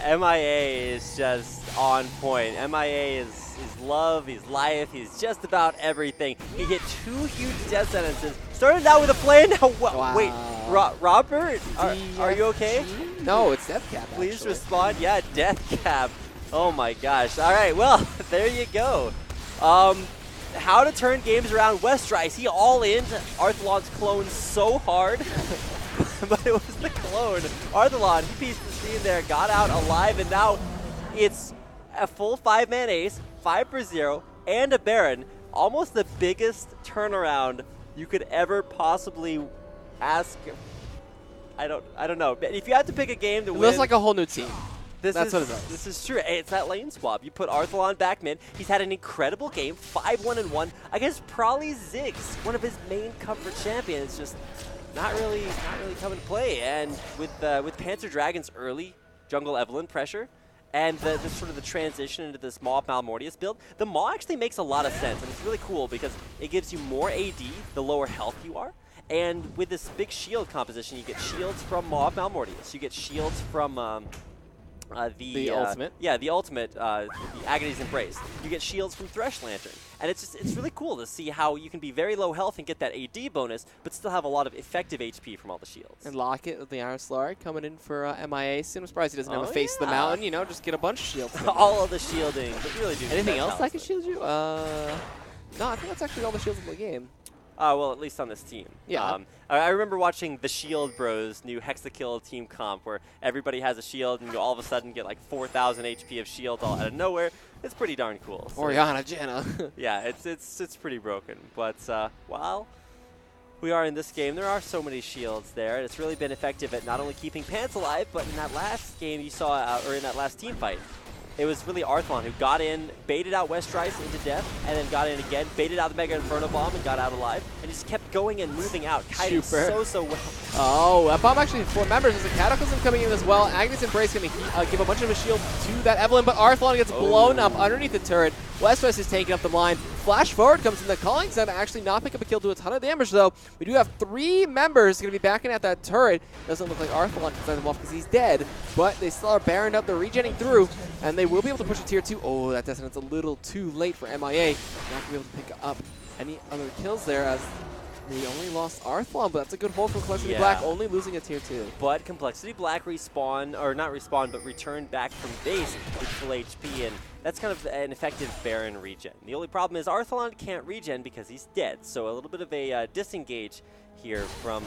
MIA is just on point. MIA is love, he's life, he's just about everything. He hit 2 huge death sentences. Started out with a flame. Now, wow. Wait, Robert, are you okay? No, it's Death Cap. Please actually. respond. Yeah, Death Cap. Oh my gosh. All right, well, there you go. How to turn games around. West Rice, he all in Arthlon's clone so hard. But it was the clone. Arthlon, he pieced the scene there, got out alive, and now it's a full 5-man ace, 5-0, and a Baron. Almost the biggest turnaround you could ever possibly ask. I don't know. If you had to pick a game to win, it looks like a whole new team. That's what it does. This is true. It's that lane swap. You put Arthlon back mid. He's had an incredible game, 5-1-1 against probably Ziggs, one of his main comfort champions. Just not really coming to play. And with Panther Dragon's early jungle Evelynn pressure, and the sort of the transition into this Maw Malmortius build, the Maw actually makes a lot of sense, and it's really cool because it gives you more AD the lower health you are. And with this big shield composition, you get shields from Maw Malmortius, you get shields from the ultimate. Yeah, the ultimate, the Agony's Embrace. You get shields from Thresh Lantern. And it's really cool to see how you can be very low health and get that AD bonus, but still have a lot of effective HP from all the shields. And Locket with the Iron Slard coming in for MIA. I'm surprised he doesn't have a face the mountain, you know, just get a bunch of shields. All of the shielding, but you really do. Anything else that can shield you? No, I think that's actually all the shields in the game. Well, at least on this team. Yeah. I remember watching the Shield Bros new Hexakill team comp where everybody has a shield and you all of a sudden get like 4,000 HP of shield all out of nowhere. It's pretty darn cool. So, Orianna, Janna. Yeah, it's pretty broken. But while we are in this game, there are so many shields there. And it's really been effective at not only keeping Pants alive, but in that last game you saw, or in that last team fight, it was really Arthlon who got in, baited out West Rice into death, and then got in again, baited out the Mega Inferno Bomb and got out alive, and just kept going and moving out, kiting so well. Oh, that bomb actually 4 members. There's a Cataclysm coming in as well. Agnes Embrace going to give a bunch of a shield to that Evelynn, but Arthlon gets blown up underneath the turret. West Rice is taking up the line. Flash forward comes in. The Calling's going to actually not pick up a kill, do a ton of damage, though. We do have 3 members going to be backing at that turret. Doesn't look like Arthlon can send them off because he's dead, but they still are barring up. They're regenning through, and they will be able to push a tier 2. Oh, that Dissonance a little too late for MIA. Not going to be able to pick up any other kills there as they only lost Arthlon, but that's a good hold for CompLexity Black, only losing a tier 2. But CompLexity Black return back from base with full HP, and that's kind of an effective Baron regen. The only problem is Arthlon can't regen because he's dead, so a little bit of a disengage here from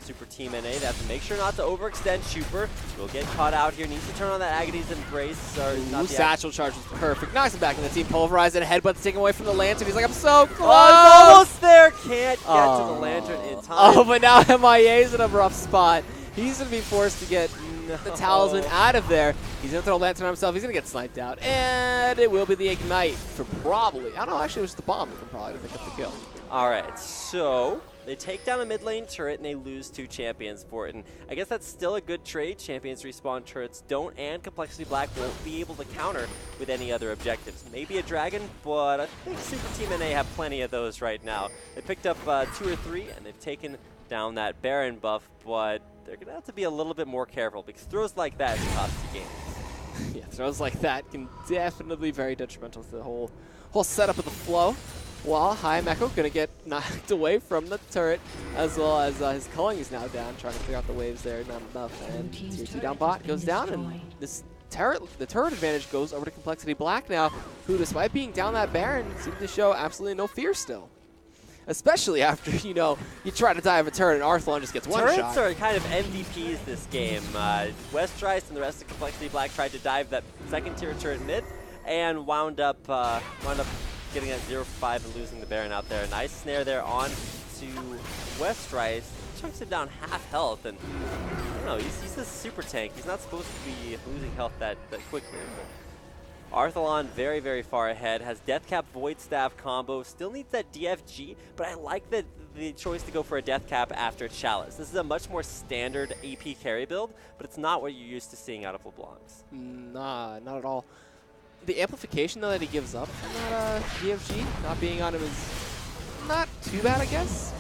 Super Team NA. They have to make sure not to overextend. Super will get caught out here. Needs to turn on that Agony's Embrace. Or not the Satchel charge was perfect. Knocks him back in the team. Pulverized and headbutts taken away from the Lantern. He's like, I'm so close. Oh, almost there. Can't get to the Lantern in time. Oh, but now MIA's in a rough spot. He's going to be forced to get the Talisman out of there. He's going to throw Lantern on himself. He's going to get sniped out. And it will be the Ignite for probably. I don't know. Actually, it was the bomb that can probably pick up the kill. All right, so they take down a mid lane turret and they lose 2 champions for it. And I guess that's still a good trade. Champions respawn, turrets don't, and CompLexity Black won't be able to counter with any other objectives. Maybe a dragon, but I think Super Team NA have plenty of those right now. They picked up 2 or 3, and they've taken down that Baron buff, but they're going to have to be a little bit more careful because throws like that can cost you games. Yeah, throws like that can definitely be very detrimental to the whole setup of the flow. While Echo going to get knocked away from the turret, as well as his culling is now down, trying to clear out the waves there, not enough. And tier 2 down bot goes down, and the turret advantage goes over to CompLexity Black now, who, despite being down that Baron, seem to show absolutely no fear still. Especially after, you try to dive a turret and Arthlon just gets one shot. Turrets are kind of MVPs this game. Westrice and the rest of CompLexity Black tried to dive that second tier turret mid, and wound up getting at 0-5 and losing the Baron out there. Nice snare there on to Westrice. Chunks it down half health, and I don't know, he's a super tank. He's not supposed to be losing health that quickly. But Arthlon very, very far ahead, has Deathcap Void Staff combo, still needs that DFG, but I like the choice to go for a Deathcap after Chalice. This is a much more standard AP carry build, but it's not what you're used to seeing out of LeBlanc's. Nah, not at all. The amplification, though, that he gives up from that DFG, not being on him, is not too bad, I guess.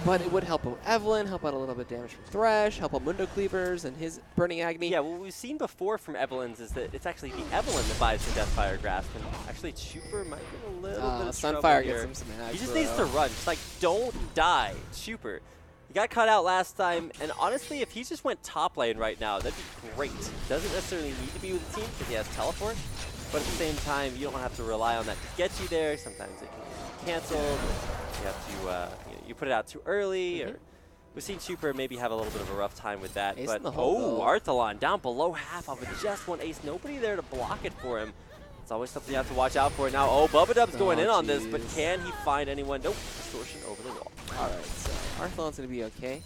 But it would help out Evelyn, help out a little bit damage from Thresh, help out Mundo Cleavers and his Burning Agony. Yeah, what we've seen before from Evelyn's is that it's actually the Evelyn that buys the Deathfire Grasp, and actually Chuper might get a little bit of trouble Sunfire here. gets him some ags. He just needs to run. Just like, don't die, Chuper. He got caught out last time, and honestly, if he just went top lane right now, that'd be great. Doesn't necessarily need to be with the team because he has teleport, but at the same time, you don't have to rely on that to get you there. Sometimes it can be canceled. You have to, you put it out too early, or we've seen Chuper maybe have a little bit of a rough time with that. Ace but in the hole, Arthlon down below half off with just one ace. Nobody there to block it for him. It's always something you have to watch out for. Now, Bubba going in on this, but can he find anyone? Nope, distortion over the wall. All right, so Arthlon's going to be okay.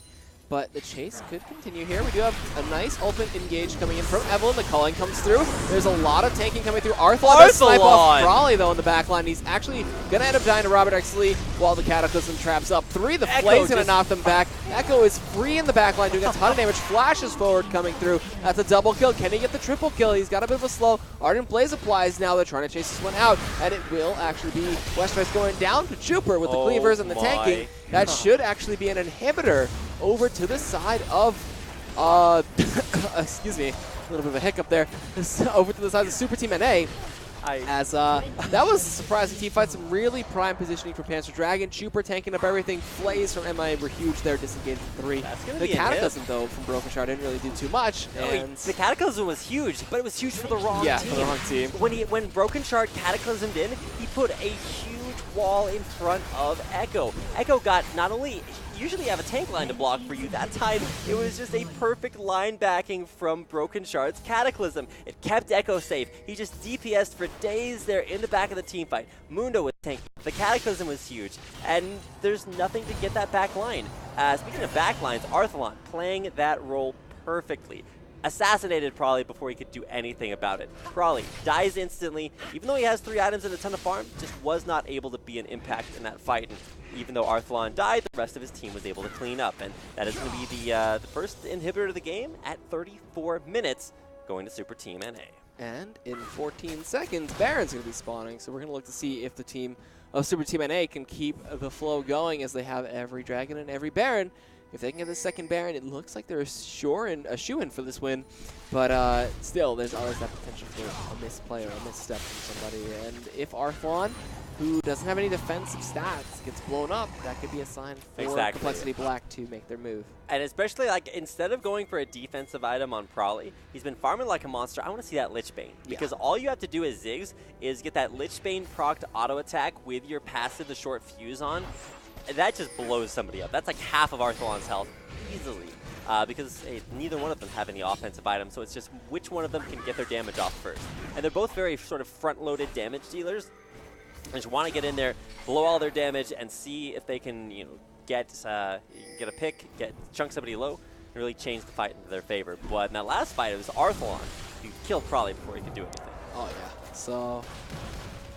But the chase could continue here. We do have a nice ultimate engage coming in from Evelyn. The culling comes through. There's a lot of tanking coming through. Arthlon does snipe off Brawley, though, in the back line. He's actually going to end up dying to Robert X. Lee while the Cataclysm traps up 3. The Flay's going to knock them back. Echo is free in the back line, doing a ton of damage. Flashes forward coming through. That's a double kill. Can he get the triple kill? He's got a bit of a slow. Ardent Blaze applies now. They're trying to chase this one out, and it will actually be Westrice going down to Chuper with the cleavers and the tanking. That should actually be an inhibitor over to the side of, excuse me, a little bit of a hiccup there, over to the side of Super Team NA. That was a surprising team fight. Some really prime positioning for Panzer Dragon. Chuper tanking up everything. Flays from MIA were huge there, disengaged with 3. The Cataclysm, though, from Broken Shard didn't really do too much. And the Cataclysm was huge, but it was huge for the wrong team. Yeah, for the wrong team. When Broken Shard Cataclysmed in, he put a huge wall in front of Echo. Echo got not only... usually have a tank line to block for you. That time, it was just a perfect line backing from Broken Shard's Cataclysm. It kept Echo safe. He just DPS'd for days there in the back of the team fight. Mundo was tanking. The Cataclysm was huge, and there's nothing to get that back line. Speaking of back lines, Arthlon playing that role perfectly. Assassinated Brawley before he could do anything about it. Brawley dies instantly, even though he has 3 items and a ton of farm, just was not able to be an impact in that fight. And even though Arthlon died, the rest of his team was able to clean up. And that is going to be the first inhibitor of the game at 34 minutes, going to Super Team NA. And in 14 seconds, Baron's going to be spawning, so we're going to look to see if the team of Super Team NA can keep the flow going as they have every Dragon and every Baron. If they can get the second Baron, it looks like they're a shoo-in for this win. But still, there's always that potential for a misplay or a misstep from somebody. And if Arthlon, who doesn't have any defensive stats, gets blown up, that could be a sign for CompLexity Black to make their move. And especially, like, instead of going for a defensive item on Brawley, he's been farming like a monster. I want to see that Lichbane. Because all you have to do as Ziggs is get that Lichbane procced auto attack with your passive, the short fuse on. that just blows somebody up. That's like half of Arthalon's health easily. Because hey, neither one of them have any offensive items, so it's just which one of them can get their damage off first. And they're both very sort of front-loaded damage dealers. They just want to get in there, blow all their damage, and see if they can, get a pick, chunk somebody low, and really change the fight into their favor. But in that last fight, it was Arthalon who killed Probably before he could do anything. Oh, yeah. So,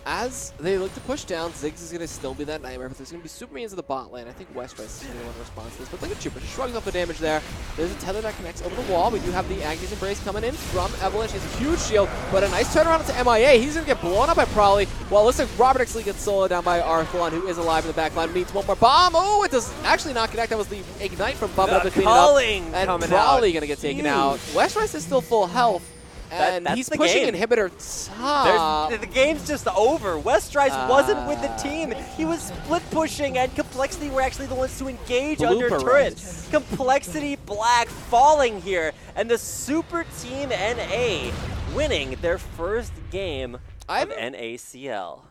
as they look to push down, Ziggs is going to still be that nightmare, but there's going to be super minions in the bot lane. I think West is going to want to respond to this, but look at Jupiter. She shrugs off the damage there. There's a tether that connects over the wall. We do have the Agnes Embrace coming in from Evelyn. She has a huge shield, but a nice turnaround into MIA. He's going to get blown up by Probably. Well, it looks like Robert actually gets soloed down by Arthalon, who is alive in the back line. Needs one more bomb. Oh, it does actually not connect. That was the Ignite from Bubba to clean it up. And Probably going to get taken out. West is still full health. And he's pushing inhibitor top. The game's just over. Westrise wasn't with the team. He was split pushing, and CompLexity were actually the ones to engage under turret. CompLexity Black falling here, and the Super Team NA winning their first game of NACL.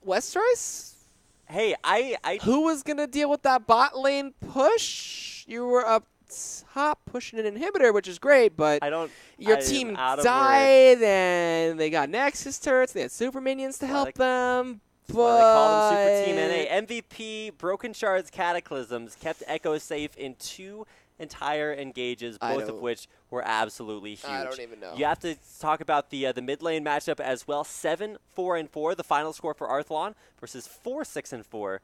Westrise? Hey, who was going to deal with that bot lane push? You were up top pushing an inhibitor, which is great, but your team died, and they got Nexus turrets, they had super minions to help them. But they call them Super Team NA. MVP, Broken Shards, Cataclysms kept Echo safe in 2 entire engages, both of which were absolutely huge. I don't even know. You have to talk about the mid lane matchup as well. 7-4-4, the final score for Arthalon versus 4-6-4,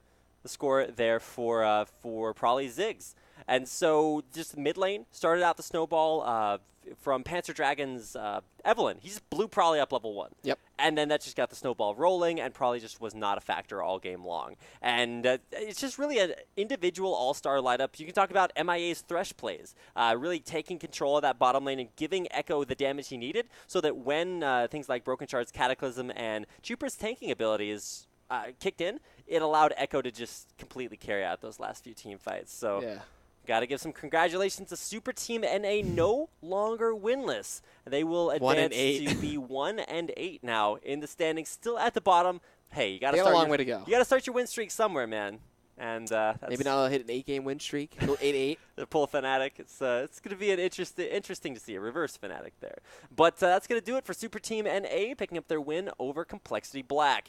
the score there for probably Ziggs. And so just mid lane started out the snowball from Panzer Dragon's Evelyn. He just blew Probably up level 1. Yep. And then that just got the snowball rolling, and Probably just was not a factor all game long. And it's just really an individual all-star lineup. You can talk about MIA's Thresh plays, really taking control of that bottom lane and giving Echo the damage he needed so that when things like Broken Shards, Cataclysm, and Jupiter's tanking abilities kicked in, it allowed Echo to just completely carry out those last few team fights. So. Yeah. Got to give some congratulations to Super Team NA, no longer winless. They will advance to be 1-8 now in the standings, still at the bottom. Hey, you got to start a long way to go. You got to start your win streak somewhere, man. And maybe now they'll hit an 8-game win streak. 8-8. The pull Fnatic. It's going to be an interesting to see a reverse Fnatic there. But that's going to do it for Super Team NA, picking up their win over CompLexity Black.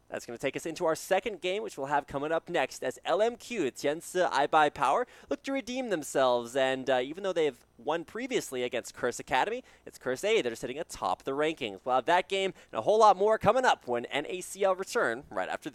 That's going to take us into our second game, which we'll have coming up next as LMQ, Tianzi iBuy Power, look to redeem themselves. And even though they've won previously against Curse Academy, it's Curse A that are sitting atop the rankings. We'll have that game and a whole lot more coming up when NACL return right after this.